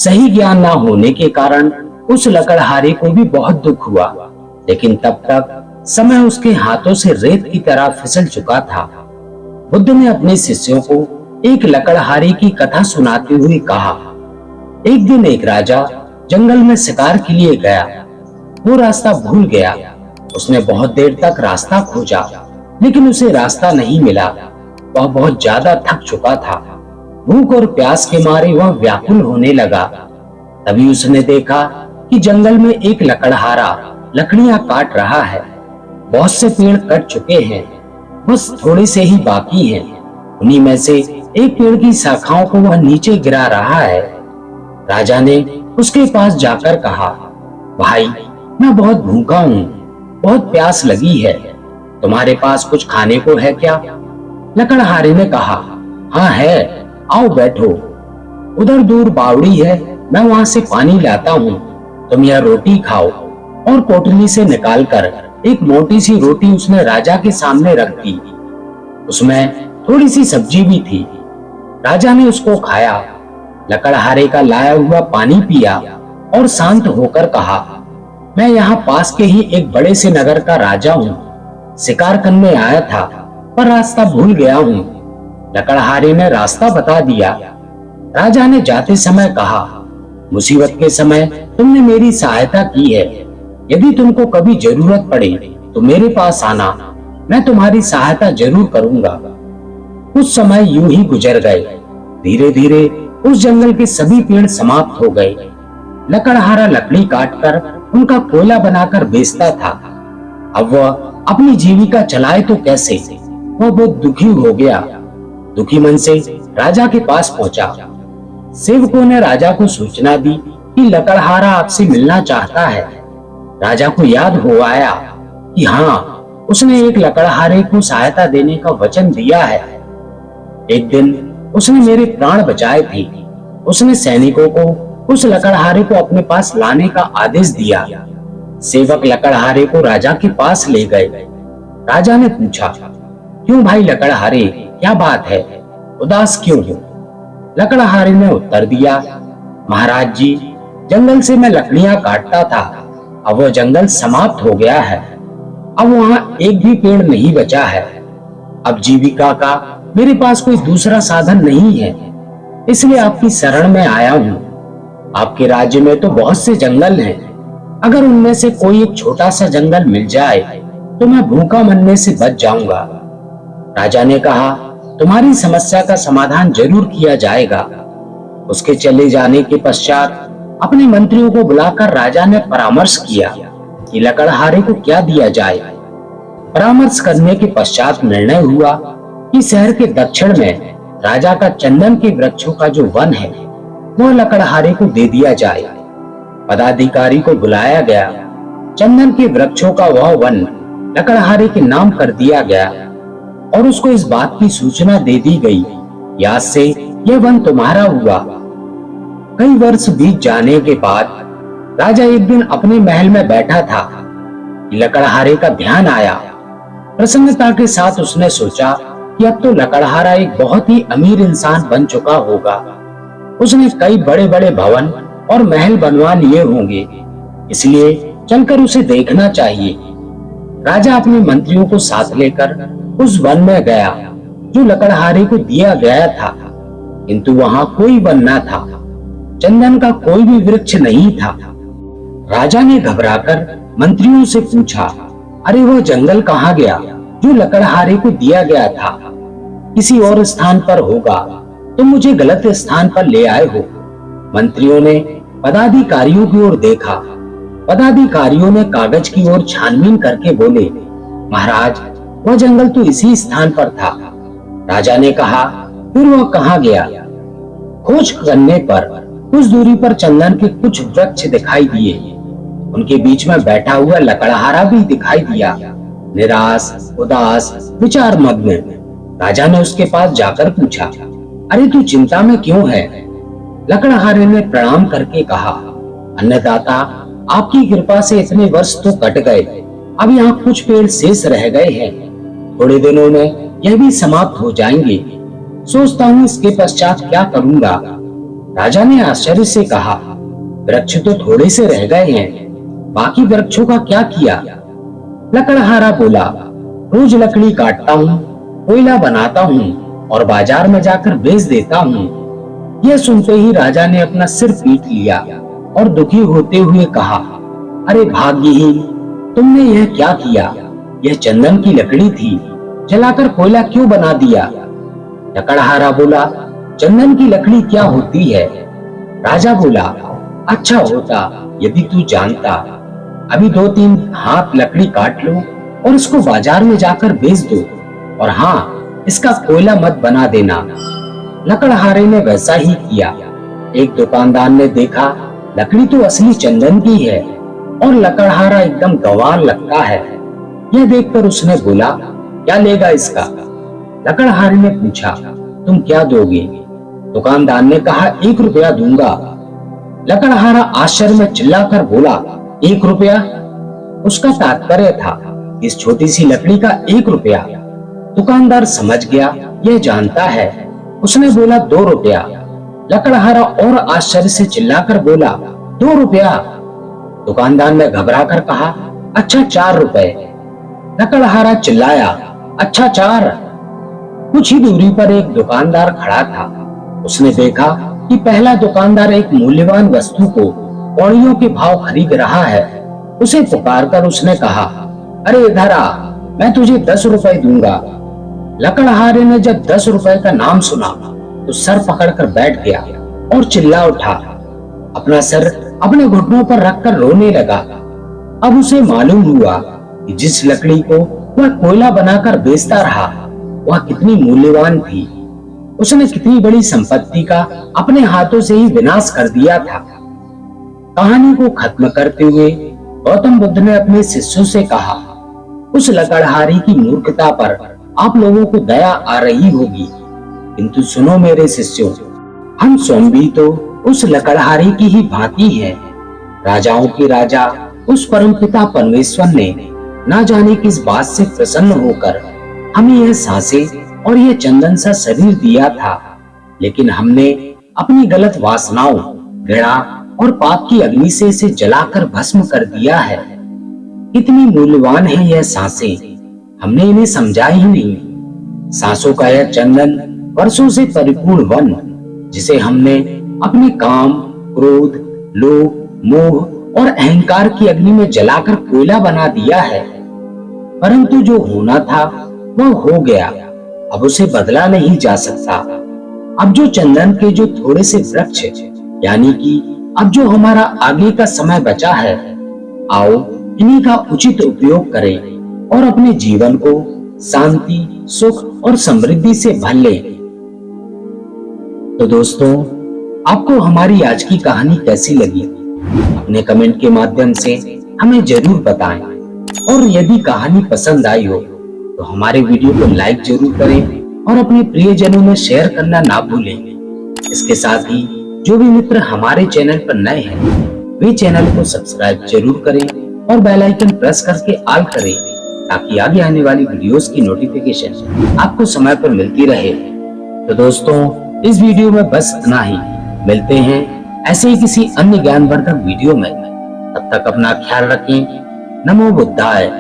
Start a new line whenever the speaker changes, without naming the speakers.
सही ज्ञान ना होने के कारण उस लकड़हारे को भी बहुत दुख हुआ, लेकिन तब तक समय उसके हाथों से रेत की तरह फिसल चुका था। बुद्ध ने अपने शिष्यों को एक लकड़हारे की कथा सुनाते हुए कहा, एक दिन एक राजा जंगल में शिकार के लिए गया। वो रास्ता भूल गया। उसने बहुत देर तक रास्ता खोजा, लेकिन उसे रास्ता नहीं मिला। वह बहुत ज्यादा थक चुका था। भूख और प्यास के मारे वह व्याकुल होने लगा। तभी उसने देखा कि जंगल में एक लकड़हारा लकड़ियां काट रहा है। बहुत से पेड़ कट चुके हैं, बस थोड़े से ही बाकी हैं। उन्हीं में से एक पेड़ की शाखाओं को वह नीचे गिरा रहा है। राजा ने उसके पास जाकर कहा, भाई, मैं बहुत भूखा हूँ, बहुत प्यास लगी है। तुम्हारे पास कुछ खाने को है क्या? लकड़हारे ने कहा, हाँ है, आओ बैठो। उधर दूर बावड़ी है, मैं वहां से पानी लाता हूँ। तुम यह रोटी खाओ। और पोटली से निकालकर एक मोटी सी रोटी उसने राजा के सामने रख दी। उसमें थोड़ी सी सब्जी भी थी। राजा ने उसको खाया, लकड़हारे का लाया हुआ पानी पिया और शांत होकर कहा, मैं यहाँ पास के ही एक बड़े से नगर का राजा हूँ। शिकार करने आया था, पर रास्ता भूल गया हूँ। लकड़हारे ने रास्ता बता दिया। राजा ने जाते समय कहा, मुसीबत के समय तुमने मेरी सहायता की है। यदि तुमको कभी जरूरत पड़े तो मेरे पास आना, मैं तुम्हारी सहायता जरूर करूंगा। कुछ समय यूं ही गुजर गए। धीरे धीरे उस जंगल के सभी पेड़ समाप्त हो गए। लकड़हारा लकड़ी काटकर उनका कोयला बनाकर बेचता था। अब वह अपनी जीविका चलाए तो कैसे? वह बहुत दुखी हो गया। दुखी मन से राजा के पास पहुंचा। सेवकों ने राजा को सूचना दी कि लकड़हारा आपसे मिलना चाहता है। राजा को याद हो आया कि हाँ, उसने एक लकड़हारे को सहायता देने का वचन दिया है। एक दिन उसने मेरे प्राण बचाए थे। उसने सैनिकों को उस लकड़हारे को अपने पास लाने का आदेश दिया। सेवक लकड़हारे को राजा के पास ले गए। राजा ने पूछा, क्यों भाई लकड़हारे, क्या बात है? उदास क्यों हो? लकड़हारे ने उत्तर दिया, महाराज जी, जंगल से मैं लकड़ियां काटता था। अब वह जंगल समाप्त हो गया है। अब वहां एक भी पेड़ नहीं बचा है। अब जीविका का मेरे पास कोई दूसरा साधन नहीं है, इसलिए आपकी शरण में आया हूँ। आपके राज्य में तो बहुत से जंगल हैं। अगर उनमें से कोई एक छोटा सा जंगल मिल जाए तो मैं भूखा मरने से बच जाऊंगा। राजा ने कहा, तुम्हारी समस्या का समाधान जरूर किया जाएगा। उसके चले जाने के पश्चात अपने मंत्रियों को बुलाकर राजा ने परामर्श किया कि लकड़हारे को क्या दिया जाए। परामर्श करने के पश्चात निर्णय हुआ कि शहर के दक्षिण में राजा का चंदन के वृक्षों का जो वन है, वह लकड़हारे को दे दिया जाए। पदाधिकारी को बुलाया गया। चंदन के वृक्षों का वह वन लकड़हारे के नाम कर दिया गया और उसको इस बात की सूचना दे दी गई कि आज से यह वन तुम्हारा हुआ। कई वर्ष बीत जाने के बाद राजा एक दिन अपने महल में बैठा था कि लकड़हारे का ध्यान आया। प्रसन्नता के साथ उसने सोचा कि अब तो लकड़हारा एक बहुत ही अमीर इंसान बन चुका होगा। उसने कई बड़े बड़े भवन और महल बनवा लिए होंगे, इसलिए चलकर उसे देखना चाहिए। राजा अपने मंत्रियों को साथ लेकर उस वन में गया जो लकड़हारे को दिया गया था, किंतु वहां कोई वन न था। चंदन का कोई भी वृक्ष नहीं था। राजा ने घबराकर मंत्रियों से पूछा, अरे वह जंगल कहाँ गया जो लकड़हारे को दिया गया था? किसी और स्थान पर होगा, तुम मुझे गलत स्थान पर ले आए हो। मंत्रियों ने पदाधिकारियों की ओर देखा। पदाधिकारियों ने कागज की ओर छानबीन करके बोले, महाराज, वह जंगल तो इसी स्थान पर था। राजा ने कहा, फिर वह कहाँ गया? खोज करने पर कुछ दूरी पर चंदन के कुछ वृक्ष दिखाई दिए। उनके बीच में बैठा हुआ लकड़हारा भी दिखाई दिया, निराश, उदास, विचार मग्न। राजा ने उसके पास जाकर पूछा, अरे तू चिंता में क्यों है? लकड़हारे ने प्रणाम करके कहा, अन्नदाता, आपकी कृपा से इतने वर्ष तो कट गए, अब यहाँ कुछ पेड़ शेष रह गए हैं। थोड़े दिनों में यह भी समाप्त हो जाएंगे। सोचता हूँ इसके पश्चात क्या करूंगा। राजा ने आश्चर्य से कहा, वृक्ष तो थोड़े से रह गए हैं, बाकी वृक्षों का क्या किया? लकड़हारा बोला, रोज लकड़ी काटता हूँ, कोयला बनाता हूँ और बाजार में जाकर बेच देता हूँ। यह सुनते ही राजा ने अपना सिर पीट लिया और दुखी होते हुए कहा, अरे भाग्यहीन, तुमने यह क्या किया? यह चंदन की लकड़ी थी, जलाकर कोयला क्यों बना दिया? लकड़हारा बोला, चंदन की लकड़ी क्या होती है? राजा बोला, अच्छा होता यदि तू जानता। अभी 2-3 हाथ लकड़ी काट लो और इसको बाजार में जाकर बेच दो, और हाँ, इसका कोयला मत बना देना। लकड़हारे ने वैसा ही किया। एक दुकानदार ने देखा लकड़ी तो असली चंदन की है और लकड़हारा एकदम गंवार लगता है। यह देखकर उसने बोला, क्या लेगा इसका? लकड़हारे ने पूछा, तुम क्या दोगे? दुकानदार ने कहा, 1 रुपया दूंगा। लकड़हारा आश्चर्य में चिल्लाकर बोला, 1 रुपया? उसका तात्पर्य था इस छोटी सी लकड़ी का 1 रुपया। दुकानदार समझ गया, यह जानता है। उसने बोला, 2 रुपया। लकड़हारा और आश्चर्य से चिल्लाकर बोला, 2 रुपया? दुकानदार ने घबरा कर कहा, अच्छा 4 रुपए। लकड़हारा चिल्लाया, अच्छा 4? कुछ ही दूरी पर एक दुकानदार खड़ा था। उसने देखा कि पहला दुकानदार एक मूल्यवान वस्तु को कौड़ियों के भाव खरीद रहा है। उसे पुकारकर उसने कहा, अरे इधर आ, मैं तुझे 10 रुपए दूंगा। लकड़हारे ने जब 10 रुपए का नाम सुना तो सर पकड़कर बैठ गया और चिल्ला उठा। अपना सर अपने घुटनों पर रखकर रोने लगा। अब उसे मालूम हुआ कि जिस लकड़ी को वह कोयला बनाकर बेचता रहा वह कितनी मूल्यवान थी। उसने कितनी बड़ी संपत्ति का अपने हाथों से ही विनाश कर दिया था। कहानी को खत्म करते हुए गौतम बुद्ध ने अपने शिष्यों से कहा, उस लकड़हारे की मूर्खता पर आप लोगों को दया आ रही होगी, किंतु सुनो मेरे शिष्यों, हम स्वयं भी तो उस लकड़हारे की ही भांति है। राजाओं के राजा उस परमपिता परमेश्वर ने ना जाने किस बात से प्रसन्न होकर हमें यह सांसें और यह चंदन सा शरीर दिया था, लेकिन हमने अपनी गलत वासनाओं, घृणा और पाप की अग्नि से इसे जलाकर भस्म कर दिया है। कितनी मूल्यवान है यह सांसें, हमने इन्हें समझा ही नहीं। सांसों का यह चंदन वर्षों से परिपूर्ण वन, जिसे हमने अपने काम, क्रोध, लोभ, मोह और अहंकार की अग्नि में जलाकर कोयला बना दिया है। परंतु जो होना था वह हो गया, अब उसे बदला नहीं जा सकता। अब जो चंदन के जो थोड़े से वृक्ष, यानी कि अब जो हमारा आगे का समय बचा है, आओ इन्हीं का उचित उपयोग करें और अपने जीवन को शांति, सुख और समृद्धि से भर लें। तो दोस्तों, आपको हमारी आज की कहानी कैसी लगी? अपने कमेंट के माध्यम से हमें जरूर बताएं, और यदि कहानी पसंद आई हो तो हमारे वीडियो को लाइक जरूर करें और अपने प्रियजनों में शेयर करना ना भूलें। इसके साथ ही जो भी मित्र हमारे चैनल पर नए हैं वे चैनल को सब्सक्राइब जरूर करें और बेल आइकन प्रेस करके ऑल करें, ताकि आगे आने वाली वीडियोस की नोटिफिकेशन आपको समय पर मिलती रहे। तो दोस्तों, इस वीडियो में बस इतना ही। मिलते हैं ऐसे ही किसी अन्य ज्ञानवर्धक वीडियो में। तब तक अपना ख्याल रखें। नमो बुद्धाय।